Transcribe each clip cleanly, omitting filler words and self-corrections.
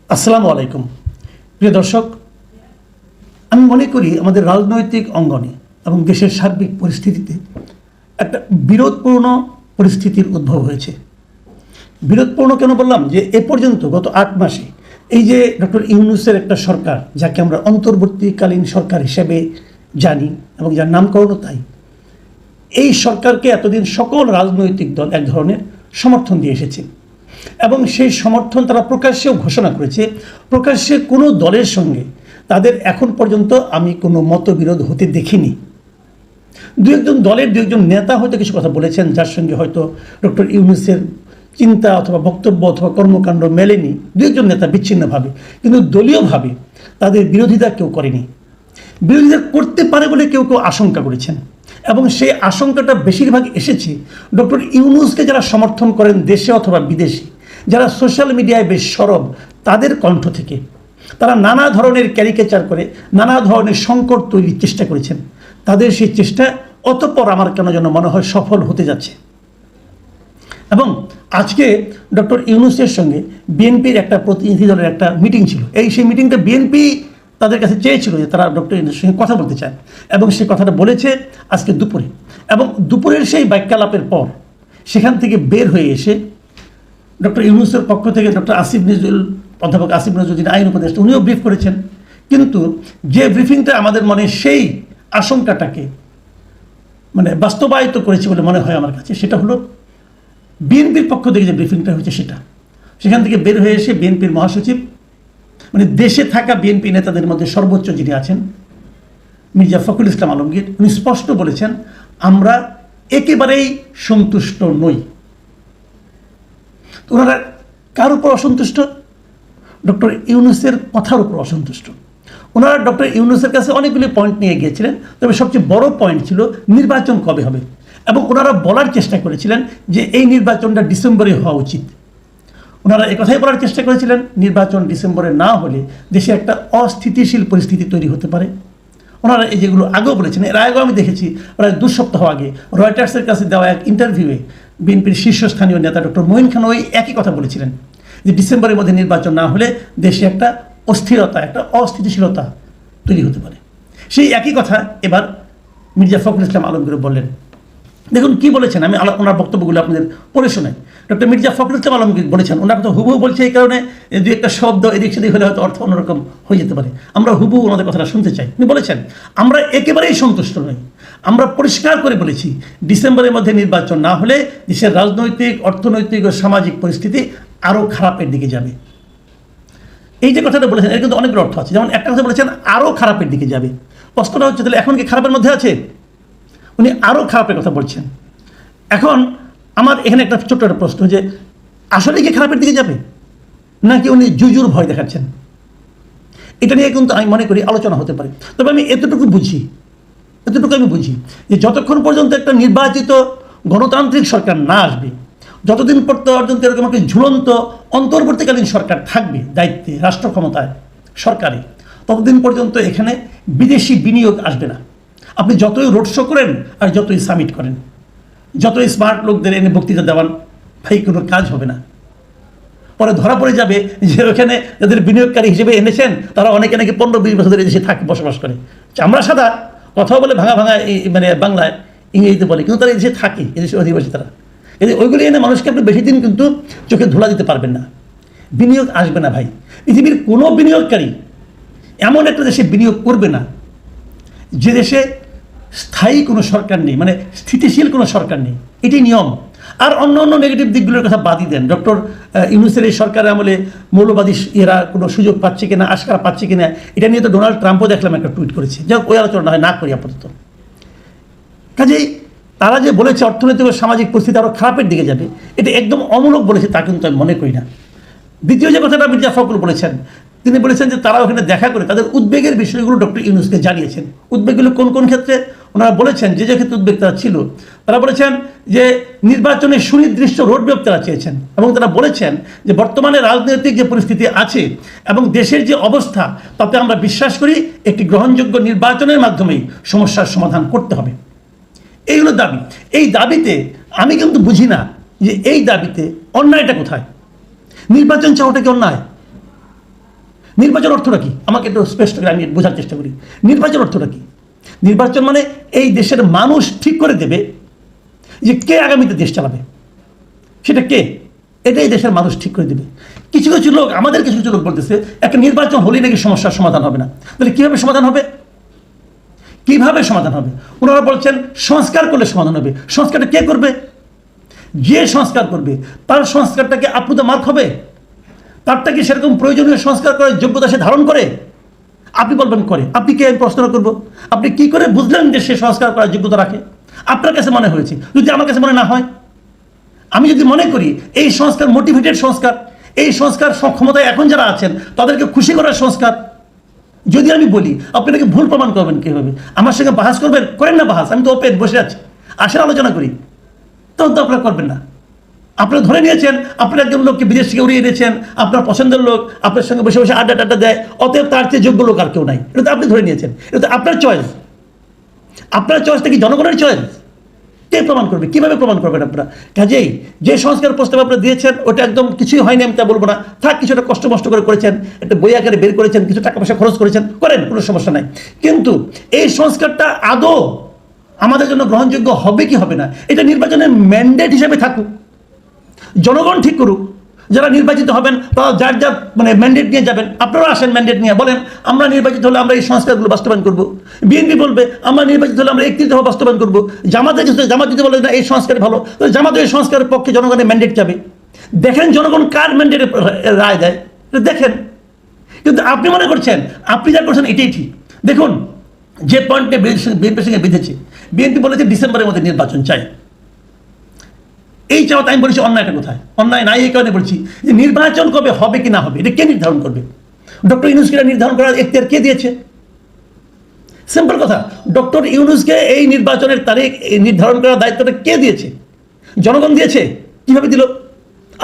আসসালামু আলাইকুম প্রিয় দর্শক, আমি মনে করি আমাদের রাজনৈতিক অঙ্গনে এবং দেশের সার্বিক পরিস্থিতিতে একটা বিরোধপূর্ণ পরিস্থিতির উদ্ভব হয়েছে। বিরোধপূর্ণ কেন বললাম? যে এ পর্যন্ত গত ৮ মাসে এই যে ডক্টর ইউনূসের একটা সরকার, যাকে আমরা অন্তর্বর্তীকালীন সরকার হিসেবে জানি এবং যার নামকরণও তাই, এই সরকারকে এতদিন সকল রাজনৈতিক দল এক ধরনের সমর্থন দিয়ে এসেছে এবং সেই সমর্থন তারা প্রকাশ্যেও ঘোষণা করেছে। প্রকাশ্যে কোনো দলের সঙ্গে তাদের এখন পর্যন্ত আমি কোনো মতবিরোধ হতে দেখিনি। দু একজন দলের দু একজন নেতা হয়তো কিছু কথা বলেছেন, যার সঙ্গে হয়তো ডক্টর ইউনূসের চিন্তা অথবা বক্তব্য অথবা কর্মকাণ্ড মেলেনি, দু একজন নেতা বিচ্ছিন্নভাবে, কিন্তু দলীয়ভাবে তাদের বিরোধিতা কেউ করেনি। বিরোধিতা করতে পারে বলে কেউ কেউ আশঙ্কা করেছেন এবং সেই আশঙ্কাটা বেশিরভাগ এসেছে ডক্টর ইউনূসকে যারা সমর্থন করেন দেশে অথবা বিদেশে, যারা সোশ্যাল মিডিয়ায় বেশ সরব, তাদের কণ্ঠ থেকে। তারা নানা ধরনের ক্যারিকেচার করে নানা ধরনের সংকট তৈরির চেষ্টা করেছেন। তাদের সেই চেষ্টা অতঃপর আমার কেন যেন মনে হয় সফল হতে যাচ্ছে। এবং আজকে ডক্টর ইউনূসের সঙ্গে বিএনপির একটা প্রতিনিধি দলের একটা মিটিং ছিল। সেই মিটিংটা বিএনপি তাদের কাছে চেয়েছিল যে তারা ডক্টর ইউনূসের সঙ্গে কথা বলতে চায় এবং সেই কথাটা বলেছে আজকে দুপুরে। এবং দুপুরের সেই বাক্যালাপের পর সেখান থেকে বের হয়ে এসে ডক্টর ইউনূসের পক্ষ থেকে ডক্টর অধ্যাপক আসিফ নজরুল, যিনি আইন উপদেষ্টা, উনিও ব্রিফ করেছেন। কিন্তু যে ব্রিফিংটা আমাদের মনে সেই আশঙ্কাটাকে বাস্তবায়িত করেছে বলে মনে হয় আমার কাছে, সেটা হলো বিএনপির পক্ষ থেকে যে ব্রিফিংটা হয়েছে সেটা। সেখান থেকে বের হয়ে এসে বিএনপির মহাসচিব, দেশে থাকা বিএনপি নেতাদের মধ্যে সর্বোচ্চ যিনি আছেন, মির্জা ফখরুল ইসলাম আলমগীর, উনি স্পষ্ট বলেছেন আমরা একেবারেই সন্তুষ্ট নই। ওনারা কার উপর অসন্তুষ্ট? ডক্টর ইউনূসের কথার উপর অসন্তুষ্ট। ওনারা ডক্টর ইউনূসের কাছে অনেকগুলি পয়েন্ট নিয়ে গিয়েছিলেন, তবে সবচেয়ে বড় পয়েন্ট ছিল নির্বাচন কবে হবে। এবং ওনারা বলার চেষ্টা করেছিলেন যে এই নির্বাচনটা ডিসেম্বরে হওয়া উচিত। ওনারা একথাই বলার চেষ্টা করেছিলেন নির্বাচন ডিসেম্বরে না হলে দেশে একটা অস্থিতিশীল পরিস্থিতি তৈরি হতে পারে। ওনারা এই যেগুলো আগেও বলেছেন, এর আগেও আমি দেখেছি প্রায় 2 সপ্তাহ আগে রয়টার্সের কাছে দেওয়া এক ইন্টারভিউয়ে বিএনপির শীর্ষস্থানীয় নেতা ডক্টর মঈন খান ওই একই কথা বলেছিলেন যে ডিসেম্বরের মধ্যে নির্বাচন না হলে দেশে একটা অস্থিরতা, একটা অস্থিতিশীলতা তৈরি হতে পারে। সেই একই কথা এবার মির্জা ফখরুল ইসলাম আলমগীর বললেন। দেখুন কি বলেছেন, আমি ওনার বক্তব্যগুলো আপনাদের পড়ে শোনাই। ডক্টর মির্জা ফখরুল ইসলাম আলমগীর বলেছেন, ওনার কথা হুবহু বলছে, এই কারণে দু একটা শব্দ এদিক সেদিক হলে হয়তো অর্থ অন্যরকম হয়ে যেতে পারে। আমরা হুবহু ওনাদের কথাটা শুনতে চাই। উনি বলেছেন আমরা একেবারেই সন্তুষ্ট নই। আমরা পরিষ্কার করে বলেছি ডিসেম্বরের মধ্যে নির্বাচন না হলে দেশের রাজনৈতিক, অর্থনৈতিক ও সামাজিক পরিস্থিতি আরও খারাপের দিকে যাবে। এই যে কথাটা বলেছেন এর কিন্তু অনেকগুলো অর্থ আছে। যেমন একটা কথা বলেছেন আরও খারাপের দিকে যাবে। প্রশ্নটা হচ্ছে তাহলে এখন কি খারাপের মধ্যে আছে? উনি আরও খারাপের কথা বলছেন। এখন আমার এখানে একটা ছোট্ট একটা প্রশ্ন, যে আসলে কি খারাপের দিকে যাবে নাকি উনি জুজুর ভয় দেখাচ্ছেন? এটা নিয়ে কিন্তু আমি মনে করি আলোচনা হতে পারে। তবে আমি এতটুকু আমি বুঝি যে যতক্ষণ পর্যন্ত একটা নির্বাচিত গণতান্ত্রিক সরকার না আসবে, যতদিন পর্যন্ত এরকম একটা ঝুলন্ত অন্তর্বর্তীকালীন সরকার থাকবে দায়িত্বে, রাষ্ট্র ক্ষমতায়, সরকারে, ততদিন পর্যন্ত এখানে বিদেশি বিনিয়োগ আসবে না। আপনি যতই রোড শো করেন আর যতই সামিট করেন, যতই স্মার্ট লোকদের এনে বক্তৃতা দেওয়ান, ভাই কোনো কাজ হবে না। পরে ধরা পড়ে যাবে যে ওখানে যাদের বিনিয়োগকারী হিসেবে এনেছেন তারা অনেকে নাকি 15-20 বছর ধরে দেশে বসবাস করে। চামড়া সাদা, কথাও বলে ভাঙা বাংলায়, ইংরেজিতে বলে, কিন্তু তারা এদেশে থাকে, এদেশের অধিবাসী তারা। ওইগুলি এনে মানুষকে আপনি বেশি দিন কিন্তু চোখে ধুলা দিতে পারবেন না। বিনিয়োগ আসবে না ভাই। পৃথিবীর কোনো বিনিয়োগকারী এমন একটা দেশে বিনিয়োগ করবে না যে দেশে স্থায়ী কোনো সরকার নেই, স্থিতিশীল কোনো সরকার নেই। এটি নিয়ম। আর অন্য নেগেটিভ দিকগুলোর কথা বাদই দেন। ডক্টর ইউনূসের এই সরকারের আমলে মৌলবাদী এরা কোনো সুযোগ পাচ্ছে কিনা, আশকারা পাচ্ছে কিনা, এটা নিয়ে তো ডোনাল্ড ট্রাম্পও দেখলাম একটা টুইট করেছে। যাক, ওই আলোচনা না করি আপাতত। কাজেই তারা যে বলেছে অর্থনৈতিক ও সামাজিক পরিস্থিতি আরও খারাপের দিকে যাবে, এটা একদম অমূলক বলেছে তা কিন্তু আমি মনে করি না। দ্বিতীয় যে কথাটা মির্জা ফখরুল বলেছেন, তিনি বলেছেন যে তারা ওখানে দেখা করে তাদের উদ্বেগের বিষয়গুলো ডক্টর ইউনূসকে জানিয়েছেন। উদ্বেগগুলো কোন কোন ক্ষেত্রে? ওনারা বলেছেন যে ক্ষেত্রে উদ্বেগ তারা ছিল, তারা বলেছেন যে নির্বাচনের সুনির্দিষ্ট রোডম্যাপ তারা চেয়েছেন। এবং তারা বলেছেন যে বর্তমানে রাজনৈতিক যে পরিস্থিতি আছে এবং দেশের যে অবস্থা, তাতে আমরা বিশ্বাস করি একটি গ্রহণযোগ্য নির্বাচনের মাধ্যমেই সমস্যার সমাধান করতে হবে। এইগুলো দাবি। এই দাবিতে আমি কিন্তু বুঝি না যে এই দাবিতে অন্যায়টা কোথায়। নির্বাচন চাওয়াটা কি অন্যায়? নির্বাচন অর্থটা কি আমাকে একটু স্পষ্ট করে আমি বোঝার চেষ্টা করি। নির্বাচন অর্থটা কি? নির্বাচন মানে এই দেশের মানুষ ঠিক করে দেবে যে কে আগামীতে দেশ চালাবে, সেটা কে, এটাই দেশের মানুষ ঠিক করে দেবে। কিছু কিছু লোক, আমাদের কিছু কিছু লোক বলতেছে একটা নির্বাচন হলেই নাকি সমস্যার সমাধান হবে না। তাহলে কীভাবে সমাধান হবে? কিভাবে সমাধান হবে? ওনারা বলছেন সংস্কার করলে সমাধান হবে। সংস্কারটা কে করবে? যে সংস্কার করবে তার সংস্কারটাকে আপ্লুত মার্ক হবে? তারটা কি সেরকম প্রয়োজনীয় সংস্কার করার যোগ্যতা সে ধারণ করে? আপনি বলবেন করে। আপনি কে? আমি প্রশ্ন করবো, আপনি কি করে বুঝলেন যে সে সংস্কার করার যোগ্যতা রাখে? আপনার কাছে মনে হয়েছে, যদি আমার কাছে মনে না হয়, আমি যদি মনে করি এই সংস্কার মোটিভেটেড সংস্কার, এই সংস্কার ক্ষমতায় এখন যারা আছেন তাদেরকে খুশি করার সংস্কার, যদি আমি বলি, আপনি নাকি ভুল প্রমাণ করবেন কীভাবে? আমার সঙ্গে বাহাস করবেন? করেন না বাহাস, আমি তো ওপেন বসে আছি, আসেন আলোচনা করি। তখন তো আপনারা করবেন না। আপনারা ধরে নিয়েছেন আপনার একজন লোককে বিদেশ থেকে উড়িয়ে এনেছেন, আপনার পছন্দের লোক আপনার সঙ্গে বসে বসে আড্ডা টাড্ডা দেয়, অতএব তার চেয়ে যোগ্য লোক আর কেউ নাই। এটা তো আপনি ধরে নিয়েছেন, এটা তো আপনার চয়েস। আপনার চয়েসটা কি জনগণের চয়েস? কে প্রমাণ করবে? কীভাবে প্রমাণ করবেন আপনারা? কাজেই যে সংস্কার প্রস্তাব আপনারা দিয়েছেন ওটা একদম কিছুই হয়নি আমি তা বলবো না, থাক, কিছুটা কষ্ট মষ্ট করে করেছেন, একটা বই আকারে বের করেছেন, কিছু টাকা পয়সা খরচ করেছেন, করেন, কোনো সমস্যা নাই। কিন্তু এই সংস্কারটা আদৌ আমাদের জন্য গ্রহণযোগ্য হবে কি হবে না, এটা নির্বাচনের ম্যান্ডেট হিসেবে থাকুক, জনগণ ঠিক করুক। যারা নির্বাচিত হবেন তারা যার যার ম্যান্ডেট নিয়ে যাবেন। আপনারা আসেন ম্যান্ডেট নিয়ে, বলেন আমরা নির্বাচিত হলে আমরা এই সংস্কারগুলো বাস্তবায়ন করবো। বিএনপি বলবে আমরা নির্বাচিত হলে আমরা 31 দফা বাস্তবায়ন করবো। জামাত যদি বলে না এই সংস্কার ভালো, তাহলে জামাত এই সংস্কারের পক্ষে জনগণের ম্যান্ডেট যাবে। দেখেন জনগণ কার ম্যান্ডেটে রায় দেয়, দেখেন। কিন্তু আপনি মনে করছেন আপনি যা করছেন এটাই ঠিক। দেখুন যে পয়েন্টে বিএনপির সঙ্গে বেঁধেছে, বিএনপি বলেছে ডিসেম্বরের মধ্যে নির্বাচন চাই। এই চাওয়াতে আমি বলেছি অন্যায়টা কোথায়? অন্যায় নাই এই কারণে বলছি যে নির্বাচন কবে হবে কি না হবে এটা কে নির্ধারণ করবে? ডক্টর ইউনূসকে নির্ধারণ করার এখতিয়ার কে দিয়েছে? সিম্পল কথা, ডক্টর ইউনূসকে এই নির্বাচনের তারিখ নির্ধারণ করার দায়িত্বটা কে দিয়েছে? জনগণ দিয়েছে। কিভাবে দিল?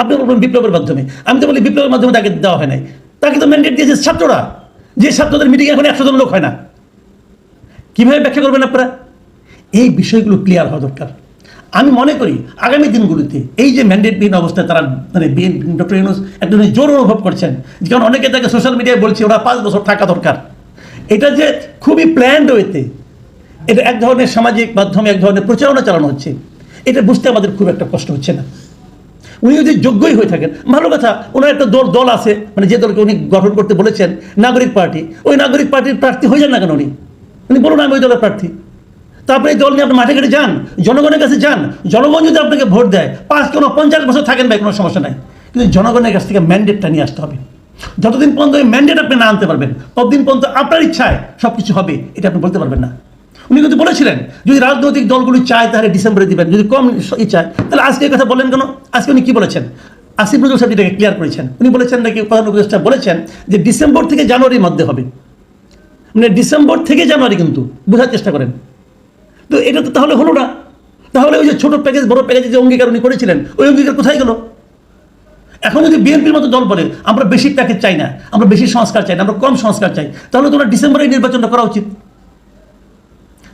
আপনি বলবেন বিপ্লবের মাধ্যমে। আমি তো বলি বিপ্লবের মাধ্যমে তাকে দেওয়া হয় নাই, তাকে তো ম্যান্ডেট দিয়েছে ছাত্ররা, যে ছাত্রদের মিটিং এখন 100 জন লোক হয় না। কিভাবে ব্যাখ্যা করবেন আপনারা? এই বিষয়গুলো ক্লিয়ার হওয়া দরকার। আমি মনে করি আগামী দিনগুলিতে এই যে ম্যান্ডেটবিহীন অবস্থায় তারা ডক্টর ইউনূস একটা জোর অনুভব করছেন, কারণ অনেকে তাকে সোশ্যাল মিডিয়ায় বলছে ওরা 5 বছর থাকা দরকার। এটা যে খুবই প্ল্যান্ড ওয়েতে, এটা এক ধরনের সামাজিক মাধ্যমে এক ধরনের প্রচারণা চালানো হচ্ছে, এটা বুঝতে আমাদের খুব একটা কষ্ট হচ্ছে না। উনি যদি যোগ্যই হয়ে থাকেন ভালো কথা, ওনার একটা দল আছে, যে দলকে উনি গঠন করতে বলেছেন, নাগরিক পার্টি, ওই নাগরিক পার্টির প্রার্থী হয়ে যান না কেন? উনি বলুন আমি ওই দলের প্রার্থী। তারপরে এই দল নিয়ে আপনি মাঠে ঘাটে যান, জনগণের কাছে যান। জনগণ যদি আপনাকে ভোট দেয় 5 কোনো 50 বছর থাকেন ভাই, কোনো সমস্যা নাই, কিন্তু জনগণের কাছ থেকে ম্যান্ডেটটা নিয়ে আসতে হবে। যতদিন পর্যন্ত ওই ম্যান্ডেট আপনি না আনতে পারবেন ততদিন পর্যন্ত আপনার ইচ্ছায় সব কিছু হবে এটা আপনি বলতে পারবেন না। উনি কিন্তু বলেছিলেন যদি রাজনৈতিক দলগুলি চায় তাহলে ডিসেম্বরে দিবেন, যদি কম চায় তাহলে আজকে এই কথা বলেন কেন? আজকে উনি কি বলেছেন? আসিফ নজরুল সাহেব এটাকে ক্লিয়ার করেছেন। উনি বলেছেন নাকি, প্রধান উপদেষ্টা বলেছেন যে ডিসেম্বর থেকে জানুয়ারির মধ্যে হবে, ডিসেম্বর থেকে জানুয়ারি, কিন্তু বোঝার চেষ্টা করেন। তো এটা তো তাহলে হলো না। তাহলে ওই যে ছোট প্যাকেজ বড় প্যাকেজে যে অঙ্গীকার উনি করেছিলেন ওই অঙ্গীকার কোথায় গেল? এখন যদি বিএনপির মতো দল বলে আমরা বেশি প্যাকেজ চাই না, আমরা বেশি সংস্কার চাই না, আমরা কম সংস্কার চাই, তাহলে তোমরা ডিসেম্বরে নির্বাচনটা করা উচিত।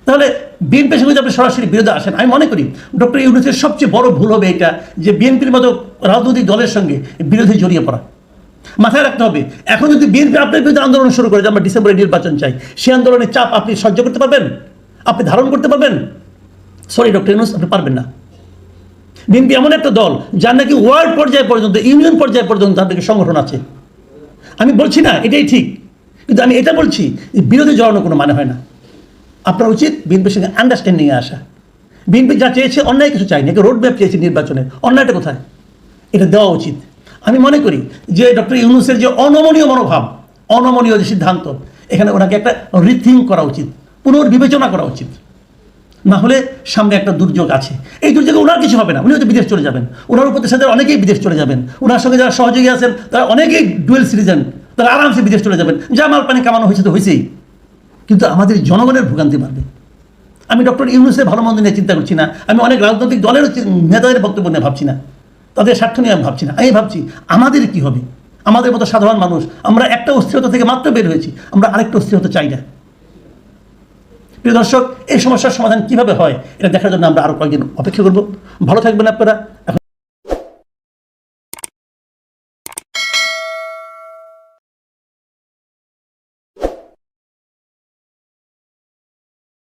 তাহলে বিএনপির সঙ্গে আপনি সরাসরি বিরোধে আসেন। আমি মনে করি ডক্টর ইউনূসের সবচেয়ে বড় ভুল হবে এটা, যে বিএনপির মতো রাজনৈতিক দলের সঙ্গে বিরোধী জড়িয়ে পড়া। মাথায় রাখতে হবে, এখন যদি বিএনপি আপনার বিরুদ্ধে আন্দোলন শুরু করে যে আমরা ডিসেম্বরে নির্বাচন চাই, সেই আন্দোলনের চাপ আপনি সহ্য করতে পারবেন? আপনি ধারণ করতে পারবেন? সরি ডক্টর ইউনূস, আপনি পারবেন না। বিএনপি এমন একটা দল যার নাকি ওয়ার্ল্ড পর্যায়ে পর্যন্ত, ইউনিয়ন পর্যায়ে পর্যন্ত তার নাকি সংগঠন আছে। আমি বলছি না এটাই ঠিক, কিন্তু আমি এটা বলছি যে বিরোধী জড়ানোর কোনো মানে হয় না। আপনার উচিত বিএনপির সঙ্গে আন্ডারস্ট্যান্ডিংয়ে আসা। বিএনপি যা চেয়েছে অন্যায় কিছু চাইনি, একটা রোড ম্যাপ চেয়েছে নির্বাচনের, অন্যায়টা কোথায় এটা দেওয়া উচিত। আমি মনে করি যে ডক্টর ইউনূসের যে অনমনীয় মনোভাব, অনমনীয় যে সিদ্ধান্ত, এখানে ওনাকে একটা রিথিঙ্ক করা উচিত, পুনর্বিবেচনা করা উচিত। না হলে সামনে একটা দুর্যোগ আছে, এই দুর্যোগে ওনার কিছু হবে না, উনি হয়তো বিদেশ চলে যাবেন, ওনার উপদেষ্টাদের অনেকেই বিদেশ চলে যাবেন, ওনার সঙ্গে যারা সহযোগী আছেন তারা অনেকেই ডুয়েল সিটিজেন, তারা আরামসে বিদেশ চলে যাবেন, যা মাল পানি কামানো হয়েছে তো হয়েছেই, কিন্তু আমাদের জনগণের ভোগান্তি বাড়বে। আমি ডক্টর ইউনূসের ভালো মন্দ নিয়ে চিন্তা করছি না, আমি অনেক রাজনৈতিক দলের নেতাদের বক্তব্য নিয়ে ভাবছি না, তাদের স্বার্থ নিয়ে আমি ভাবছি না, আমি ভাবছি আমাদের কি হবে। আমাদের মতো সাধারণ মানুষ আমরা একটা অস্থিরতা থেকে মাত্র বের হয়েছি, আমরা আরেকটা অস্থিরতা চাই না। প্রিয় দর্শক, এই সমস্যার সমাধান কিভাবে হয় এটা দেখার জন্য আমরা আরো কয়েকদিন অপেক্ষা করব। ভালো থাকবেন আপনারা।